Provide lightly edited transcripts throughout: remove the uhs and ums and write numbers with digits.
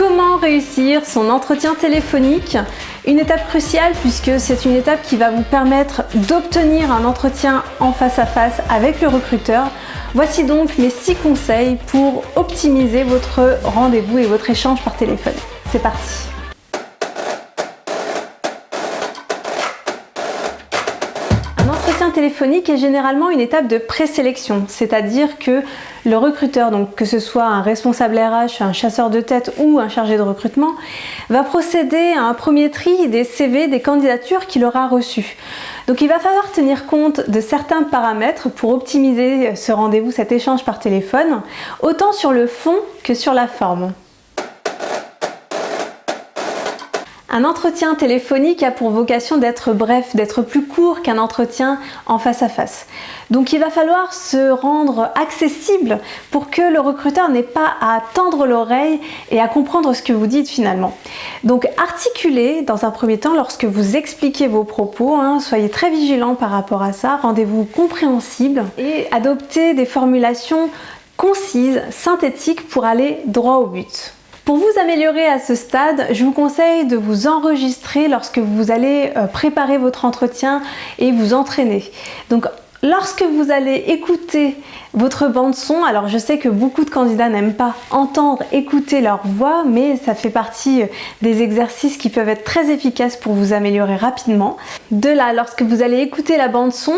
Comment réussir son entretien téléphonique? Une étape cruciale puisque c'est une étape qui va vous permettre d'obtenir un entretien en face à face avec le recruteur. Voici donc mes 6 conseils pour optimiser votre rendez-vous et votre échange par téléphone. C'est parti! Un entretien téléphonique est généralement une étape de présélection, c'est-à-dire que le recruteur, donc que ce soit un responsable RH, un chasseur de tête ou un chargé de recrutement, va procéder à un premier tri des CV, des candidatures qu'il aura reçues. Donc il va falloir tenir compte de certains paramètres pour optimiser ce rendez-vous, cet échange par téléphone, autant sur le fond que sur la forme. Un entretien téléphonique a pour vocation d'être bref, d'être plus court qu'un entretien en face à face. Donc il va falloir se rendre accessible pour que le recruteur n'ait pas à tendre l'oreille et à comprendre ce que vous dites finalement. Donc articulez dans un premier temps lorsque vous expliquez vos propos, soyez très vigilant par rapport à ça, rendez-vous compréhensible et adoptez des formulations concises, synthétiques pour aller droit au but. Pour vous améliorer à ce stade, je vous conseille de vous enregistrer lorsque vous allez préparer votre entretien et vous entraîner. Donc, lorsque vous allez écouter votre bande son, alors je sais que beaucoup de candidats n'aiment pas entendre, écouter leur voix, mais ça fait partie des exercices qui peuvent être très efficaces pour vous améliorer rapidement. De là, lorsque vous allez écouter la bande son,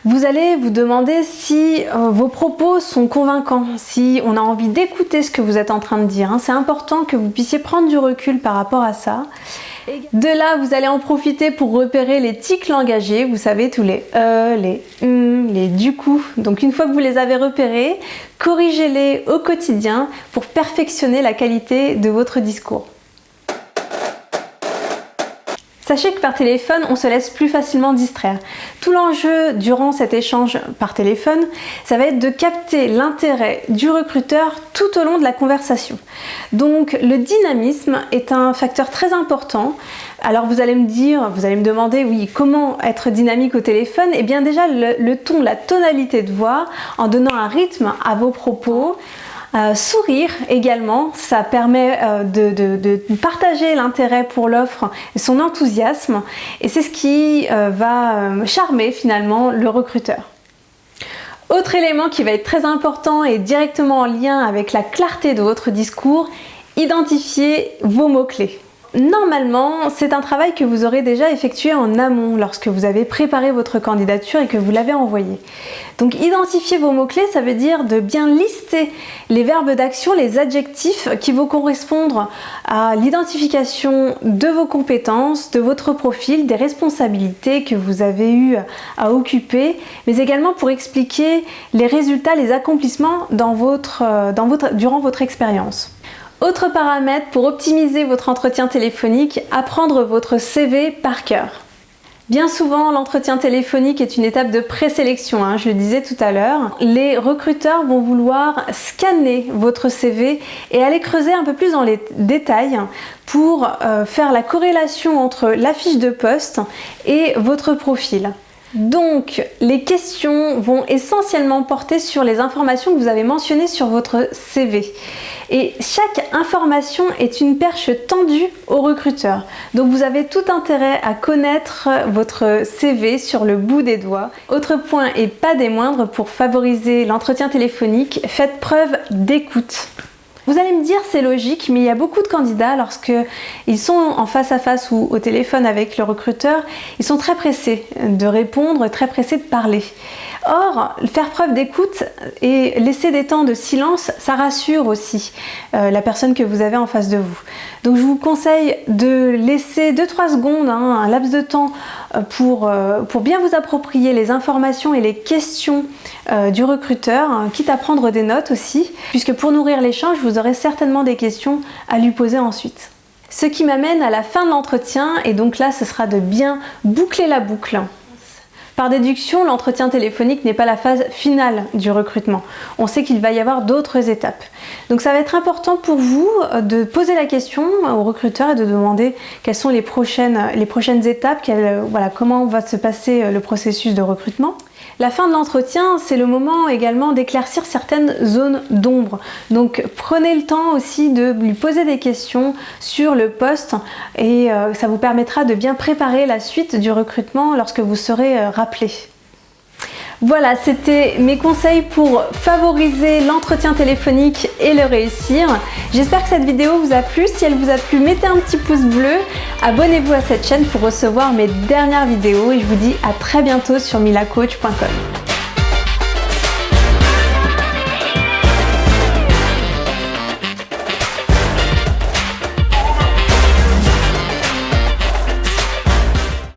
vous allez vous demander si vos propos sont convaincants, si on a envie d'écouter ce que vous êtes en train de dire. C'est important que vous puissiez prendre du recul par rapport à ça. De là, vous allez en profiter pour repérer les tics langagiers, vous savez, tous les les les du coup. Donc une fois que vous les avez repérés, corrigez-les au quotidien pour perfectionner la qualité de votre discours. Sachez que par téléphone, on se laisse plus facilement distraire. Tout l'enjeu durant cet échange par téléphone, ça va être de capter l'intérêt du recruteur tout au long de la conversation. Donc le dynamisme est un facteur très important. Alors vous allez me demander, oui, comment être dynamique au téléphone? Eh bien déjà le ton, la tonalité de voix, en donnant un rythme à vos propos. Sourire également, ça permet de partager l'intérêt pour l'offre et son enthousiasme, et c'est ce qui va charmer finalement le recruteur. Autre élément qui va être très important et directement en lien avec la clarté de votre discours, identifiez vos mots-clés. Normalement, c'est un travail que vous aurez déjà effectué en amont lorsque vous avez préparé votre candidature et que vous l'avez envoyée. Donc identifier vos mots-clés, ça veut dire de bien lister les verbes d'action, les adjectifs qui vont correspondre à l'identification de vos compétences, de votre profil, des responsabilités que vous avez eu à occuper, mais également pour expliquer les résultats, les accomplissements durant votre expérience. Autre paramètre pour optimiser votre entretien téléphonique, apprendre votre CV par cœur. Bien souvent, l'entretien téléphonique est une étape de présélection, je le disais tout à l'heure. Les recruteurs vont vouloir scanner votre CV et aller creuser un peu plus dans les détails pour faire la corrélation entre la fiche de poste et votre profil. Donc, les questions vont essentiellement porter sur les informations que vous avez mentionnées sur votre CV. Et chaque information est une perche tendue au recruteur. Donc, vous avez tout intérêt à connaître votre CV sur le bout des doigts. Autre point et pas des moindres pour favoriser l'entretien téléphonique, faites preuve d'écoute. Vous allez me dire c'est logique, mais il y a beaucoup de candidats lorsqu'ils sont en face à face ou au téléphone avec le recruteur, ils sont très pressés de répondre, très pressés de parler. Or, faire preuve d'écoute et laisser des temps de silence, ça rassure aussi la personne que vous avez en face de vous. Donc je vous conseille de laisser 2-3 secondes, un laps de temps pour bien vous approprier les informations et les questions du recruteur, quitte à prendre des notes aussi, puisque pour nourrir l'échange, vous aurez certainement des questions à lui poser ensuite. Ce qui m'amène à la fin de l'entretien, et donc là, ce sera de bien boucler la boucle. Par déduction, l'entretien téléphonique n'est pas la phase finale du recrutement. On sait qu'il va y avoir d'autres étapes. Donc ça va être important pour vous de poser la question au recruteur et de demander quelles sont les prochaines étapes, comment va se passer le processus de recrutement. La fin de l'entretien, c'est le moment également d'éclaircir certaines zones d'ombre. Donc prenez le temps aussi de lui poser des questions sur le poste et ça vous permettra de bien préparer la suite du recrutement lorsque vous serez rappelé. Voilà, c'était mes conseils pour favoriser l'entretien téléphonique et le réussir. J'espère que cette vidéo vous a plu. Si elle vous a plu, mettez un petit pouce bleu. Abonnez-vous à cette chaîne pour recevoir mes dernières vidéos et je vous dis à très bientôt sur milacoach.com.